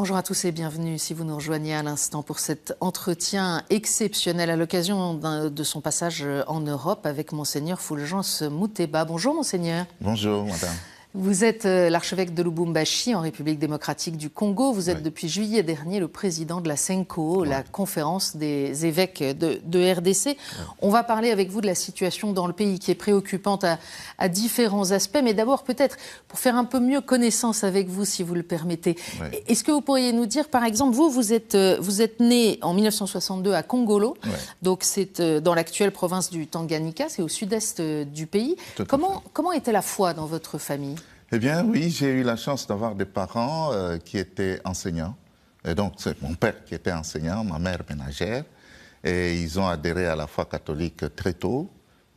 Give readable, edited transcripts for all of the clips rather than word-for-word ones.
Bonjour à tous et bienvenue si vous nous rejoignez à l'instant pour cet entretien exceptionnel à l'occasion de son passage en Europe avec Monseigneur Fulgence Muteba. Bonjour Monseigneur. Bonjour Madame. Vous êtes l'archevêque de Lubumbashi en République démocratique du Congo. Vous êtes depuis juillet dernier le président de la CENCO, la conférence des évêques de RDC. On va parler avec vous de la situation dans le pays qui est préoccupante à différents aspects. Mais d'abord peut-être pour faire un peu mieux connaissance avec vous, si vous le permettez. Est-ce que vous pourriez nous dire, par exemple, vous êtes né en 1962 à Kongolo. Donc c'est dans l'actuelle province du Tanganyika, c'est au sud-est du pays. Comment était la foi dans votre famille ? Eh bien, oui, j'ai eu la chance d'avoir des parents qui étaient enseignants. Et donc, c'est mon père qui était enseignant, ma mère ménagère. Et ils ont adhéré à la foi catholique très tôt.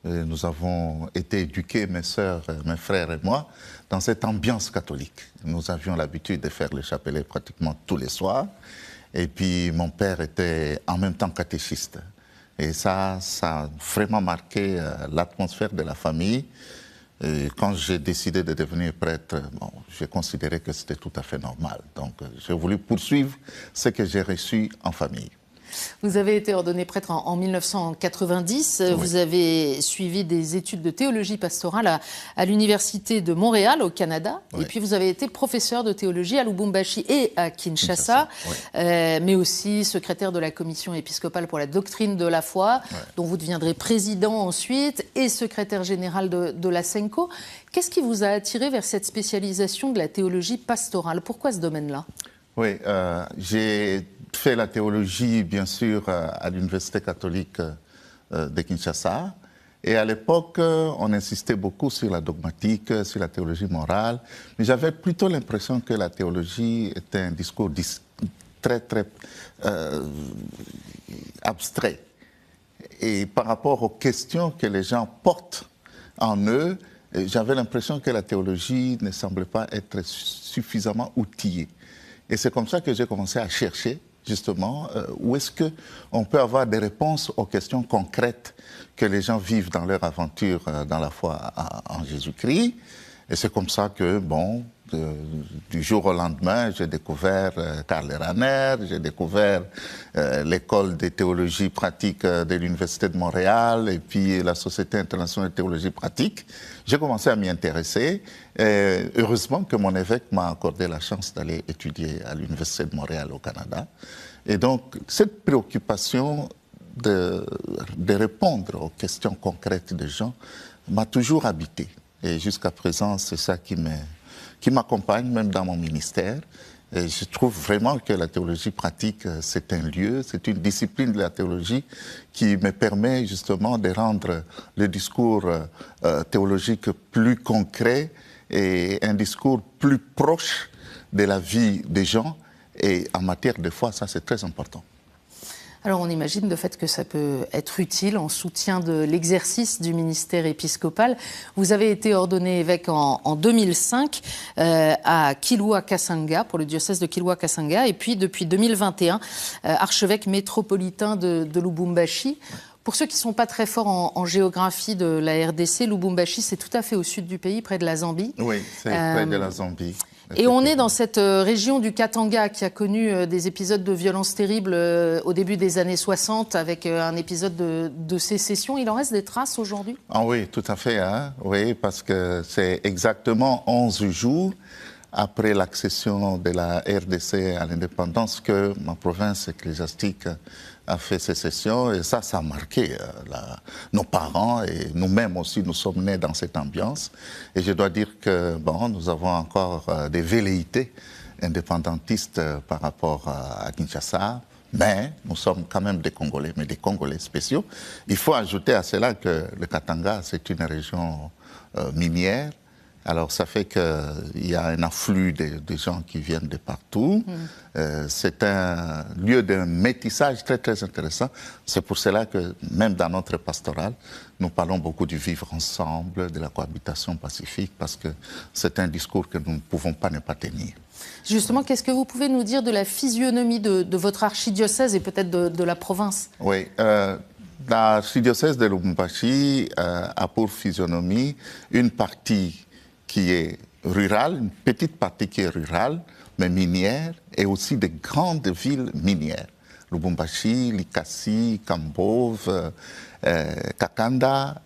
Et nous avons été éduqués, mes sœurs, mes frères et moi, dans cette ambiance catholique. Nous avions l'habitude de faire le chapelet pratiquement tous les soirs. Et puis, mon père était en même temps catéchiste. Et ça a vraiment marqué l'atmosphère de la famille. Et quand j'ai décidé de devenir prêtre, j'ai considéré que c'était tout à fait normal. Donc, j'ai voulu poursuivre ce que j'ai reçu en famille. Vous avez été ordonné prêtre en 1990. Oui. Vous avez suivi des études de théologie pastorale à l'Université de Montréal, au Canada. Oui. Et puis, vous avez été professeur de théologie à Lubumbashi et à Kinshasa, mais aussi secrétaire de la commission épiscopale pour la doctrine de la foi, dont vous deviendrez président ensuite, et secrétaire général de la CENCO. Qu'est-ce qui vous a attiré vers cette spécialisation de la théologie pastorale? Pourquoi ce domaine-là? Oui, j'ai fait la théologie, bien sûr, à l'Université catholique de Kinshasa. Et à l'époque, on insistait beaucoup sur la dogmatique, sur la théologie morale. Mais j'avais plutôt l'impression que la théologie était un discours très, très abstrait. Et par rapport aux questions que les gens portent en eux, j'avais l'impression que la théologie ne semblait pas être suffisamment outillée. Et c'est comme ça que j'ai commencé à chercher, justement, où est-ce qu'on peut avoir des réponses aux questions concrètes que les gens vivent dans leur aventure dans la foi en Jésus-Christ. Et c'est comme ça que, du jour au lendemain, j'ai découvert Karl Rahner, j'ai découvert l'école de théologie pratique de l'Université de Montréal et puis la Société internationale de théologie pratique. J'ai commencé à m'y intéresser. Et heureusement que mon évêque m'a accordé la chance d'aller étudier à l'Université de Montréal au Canada. Et donc, cette préoccupation de répondre aux questions concrètes des gens m'a toujours habité. Et jusqu'à présent, c'est ça qui m'accompagne, même dans mon ministère. Et je trouve vraiment que la théologie pratique, c'est un lieu, c'est une discipline de la théologie qui me permet justement de rendre le discours théologique plus concret et un discours plus proche de la vie des gens. Et en matière de foi, ça c'est très important. Alors on imagine de fait que ça peut être utile en soutien de l'exercice du ministère épiscopal. Vous avez été ordonné évêque en 2005 à Kilwa-Kasanga, pour le diocèse de Kilwa-Kasanga, et puis depuis 2021, archevêque métropolitain de Lubumbashi. Pour ceux qui ne sont pas très forts en géographie de la RDC, Lubumbashi, c'est tout à fait au sud du pays, près de la Zambie. Oui, c'est près de la Zambie. Et on est dans cette région du Katanga qui a connu des épisodes de violence terribles au début des années 60 avec un épisode de sécession. Il en reste des traces aujourd'hui? Ah oui, tout à fait. Hein? Oui, parce que c'est exactement 11 jours après l'accession de la RDC à l'indépendance que ma province ecclésiastique a fait sécession. Et ça a marqué nos parents et nous-mêmes aussi, nous sommes nés dans cette ambiance. Et je dois dire que, nous avons encore des velléités indépendantistes par rapport à Kinshasa. Mais nous sommes quand même des Congolais, mais des Congolais spéciaux. Il faut ajouter à cela que le Katanga, c'est une région minière. Alors, ça fait qu'il y a un afflux de gens qui viennent de partout. C'est un lieu de métissage très, très intéressant. C'est pour cela que, même dans notre pastoral, nous parlons beaucoup du vivre ensemble, de la cohabitation pacifique, parce que c'est un discours que nous ne pouvons pas ne pas tenir. Justement, qu'est-ce que vous pouvez nous dire de la physionomie de votre archidiocèse et peut-être de la province? Oui, l'archidiocèse de Lubumbashi a pour physionomie une partie qui est rurale, une petite partie qui est rurale, mais minières, et aussi des grandes villes minières. Lubumbashi, Likasi, Kambove, Kakanda,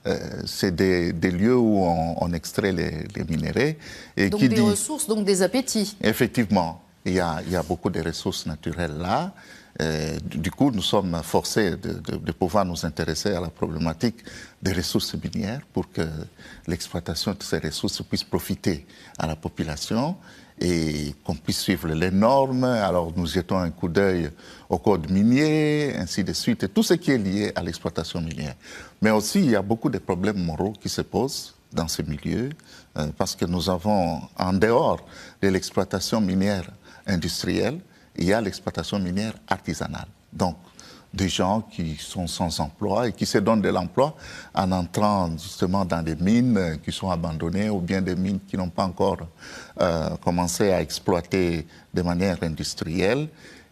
c'est des lieux où on extrait les minéraux. Et donc des ressources, donc des appétits. Effectivement, il y a beaucoup de ressources naturelles là. Du coup, nous sommes forcés de pouvoir nous intéresser à la problématique des ressources minières pour que l'exploitation de ces ressources puisse profiter à la population et qu'on puisse suivre les normes. Alors, nous jetons un coup d'œil au code minier, ainsi de suite, et tout ce qui est lié à l'exploitation minière. Mais aussi, il y a beaucoup de problèmes moraux qui se posent dans ces milieux, parce que nous avons, en dehors de l'exploitation minière industrielle, il y a l'exploitation minière artisanale. Donc, des gens qui sont sans emploi et qui se donnent de l'emploi en entrant justement dans des mines qui sont abandonnées ou bien des mines qui n'ont pas encore commencé à exploiter de manière industrielle.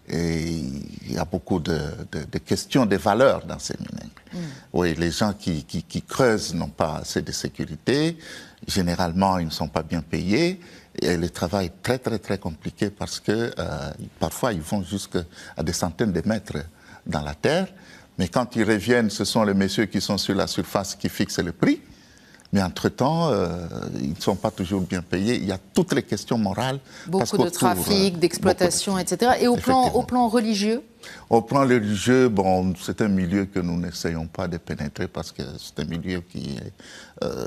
Et il y a beaucoup de questions de valeur dans ces mines. Oui, les gens qui creusent n'ont pas assez de sécurité. Généralement, ils ne sont pas bien payés. Et le travail est très, très, très compliqué parce que parfois, ils vont jusqu'à des centaines de mètres dans la terre. Mais quand ils reviennent, ce sont les messieurs qui sont sur la surface qui fixent le prix. Mais entre-temps, ils ne sont pas toujours bien payés. Il y a toutes les questions morales. Beaucoup de trafic, d'exploitation, etc. Et au plan religieux ? Au plan religieux, bon, c'est un milieu que nous n'essayons pas de pénétrer parce que c'est un milieu qui est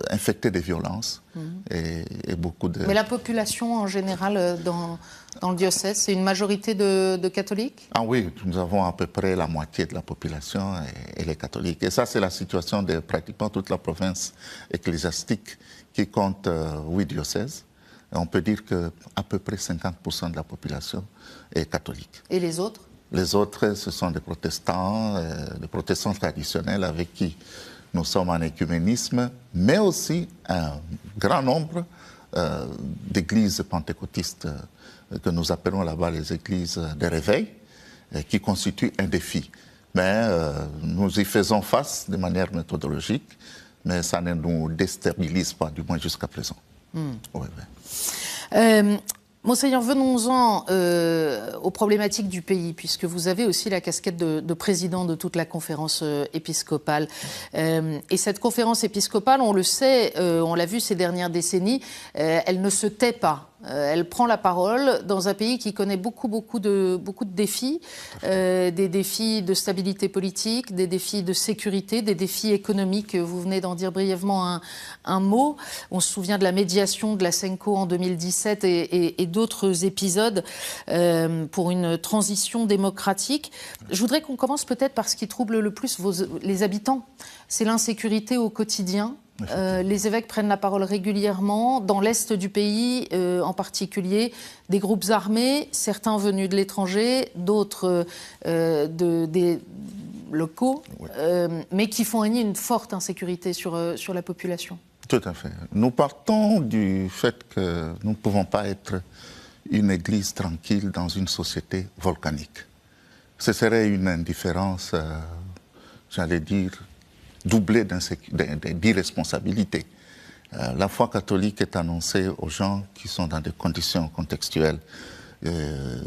infecté de violences et beaucoup de... Mais la population en général dans le diocèse, c'est une majorité de catholiques ? Ah oui, nous avons à peu près la moitié de la population et les catholiques. Et ça, c'est la situation de pratiquement toute la province ecclésiastique qui compte 8 diocèses. Et on peut dire qu'à peu près 50% de la population est catholique. Et les autres ? Les autres, ce sont des protestants traditionnels avec qui nous sommes en écuménisme, mais aussi un grand nombre d'églises pentecôtistes que nous appelons là-bas les églises de réveil, qui constituent un défi. Mais nous y faisons face de manière méthodologique, mais ça ne nous déstabilise pas, du moins jusqu'à présent. Oui. Monseigneur, venons-en aux problématiques du pays, puisque vous avez aussi la casquette de président de toute la conférence épiscopale. Et cette conférence épiscopale, on le sait, on l'a vu ces dernières décennies, elle ne se tait pas. Elle prend la parole dans un pays qui connaît beaucoup de défis, des défis de stabilité politique, des défis de sécurité, des défis économiques. Vous venez d'en dire brièvement un mot. On se souvient de la médiation de la Senko en 2017 et d'autres épisodes pour une transition démocratique. Je voudrais qu'on commence peut-être par ce qui trouble le plus les habitants. C'est l'insécurité au quotidien. Les évêques prennent la parole régulièrement. Dans l'est du pays, en particulier, des groupes armés, certains venus de l'étranger, d'autres des locaux, mais qui font régner une forte insécurité sur la population. Tout à fait. Nous partons du fait que nous ne pouvons pas être une église tranquille dans une société volcanique. Ce serait une indifférence, j'allais dire, doublée d'irresponsabilité. La foi catholique est annoncée aux gens qui sont dans des conditions contextuelles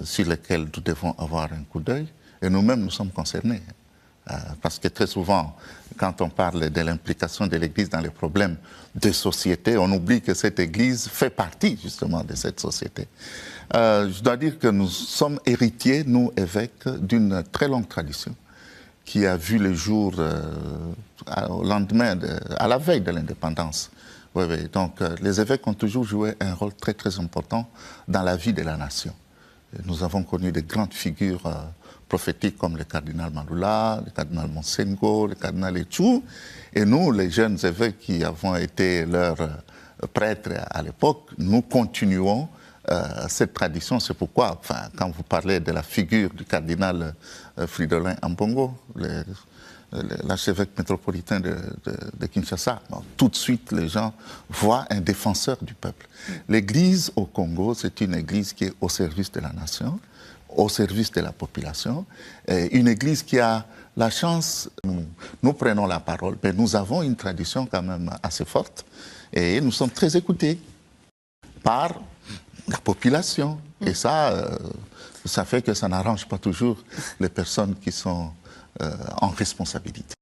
sur lesquelles nous devons avoir un coup d'œil. Et nous-mêmes, nous sommes concernés. Parce que très souvent, quand on parle de l'implication de l'Église dans les problèmes de société, on oublie que cette Église fait partie justement de cette société. Je dois dire que nous sommes héritiers, nous évêques, d'une très longue tradition qui a vu le jour au lendemain, à la veille de l'indépendance. Oui. Donc, les évêques ont toujours joué un rôle très, très important dans la vie de la nation. Nous avons connu de grandes figures prophétiques comme le cardinal Malula, le cardinal Monsengo, le cardinal Etchou. Et nous, les jeunes évêques qui avons été leurs prêtres à l'époque, nous continuons cette tradition. C'est pourquoi, quand vous parlez de la figure du cardinal Fridolin Ambongo, l'archevêque métropolitain de Kinshasa, tout de suite les gens voient un défenseur du peuple. L'Église au Congo, c'est une Église qui est au service de la nation, au service de la population, et une Église qui a la chance, nous prenons la parole, mais nous avons une tradition quand même assez forte, et nous sommes très écoutés par la population. Et ça fait que ça n'arrange pas toujours les personnes qui sont en responsabilité.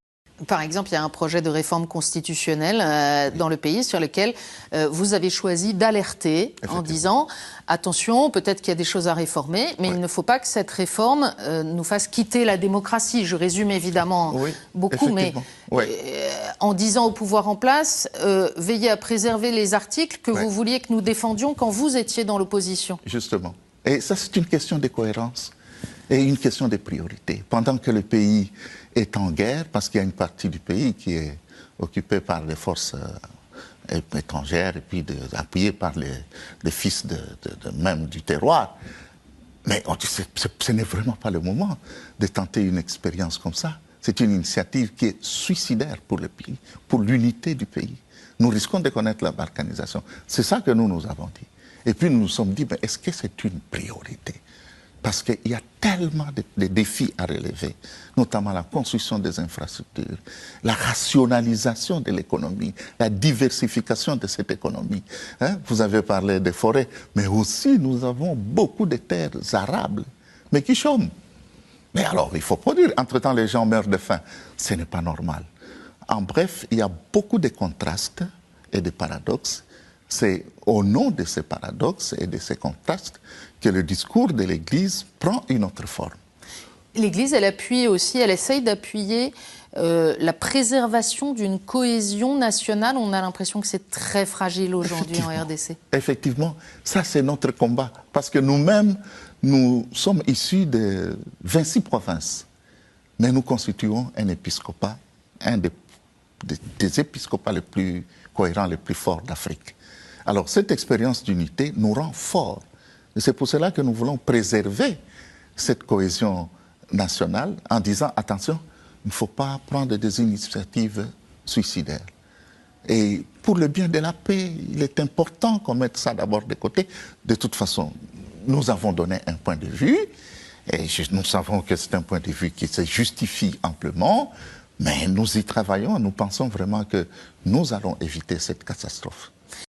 Par exemple, il y a un projet de réforme constitutionnelle dans le pays sur lequel vous avez choisi d'alerter en disant « Attention, peut-être qu'il y a des choses à réformer, mais il ne faut pas que cette réforme nous fasse quitter la démocratie. » Je résume évidemment beaucoup, mais en disant au pouvoir en place « Veillez à préserver les articles que vous vouliez que nous défendions quand vous étiez dans l'opposition. » Justement. Et ça, c'est une question de cohérence et une question de priorité. Pendant que le pays est en guerre, parce qu'il y a une partie du pays qui est occupée par les forces étrangères et puis appuyée par les fils même du terroir. Mais ce n'est vraiment pas le moment de tenter une expérience comme ça. C'est une initiative qui est suicidaire pour le pays, pour l'unité du pays. Nous risquons de connaître la balkanisation. C'est ça que nous avons dit. Et puis nous nous sommes dit, mais est-ce que c'est une priorité ? Parce qu'il y a tellement de défis à relever, notamment la construction des infrastructures, la rationalisation de l'économie, la diversification de cette économie. Vous avez parlé des forêts, mais aussi nous avons beaucoup de terres arables, mais qui chôment. Mais alors, il faut produire. Entre-temps, les gens meurent de faim. Ce n'est pas normal. En bref, il y a beaucoup de contrastes et de paradoxes. C'est au nom de ces paradoxes et de ces contrastes que le discours de l'Église prend une autre forme. L'Église, elle appuie aussi, elle essaye d'appuyer la préservation d'une cohésion nationale. On a l'impression que c'est très fragile aujourd'hui en RDC. Effectivement, ça c'est notre combat. Parce que nous-mêmes, nous sommes issus de 26 provinces. Mais nous constituons un épiscopat, un des épiscopats les plus cohérents, les plus forts d'Afrique. Alors cette expérience d'unité nous rend forts. Et c'est pour cela que nous voulons préserver cette cohésion nationale en disant, attention, il ne faut pas prendre des initiatives suicidaires. Et pour le bien de la paix, il est important qu'on mette ça d'abord de côté. De toute façon, nous avons donné un point de vue, et nous savons que c'est un point de vue qui se justifie amplement, mais nous y travaillons, nous pensons vraiment que nous allons éviter cette catastrophe.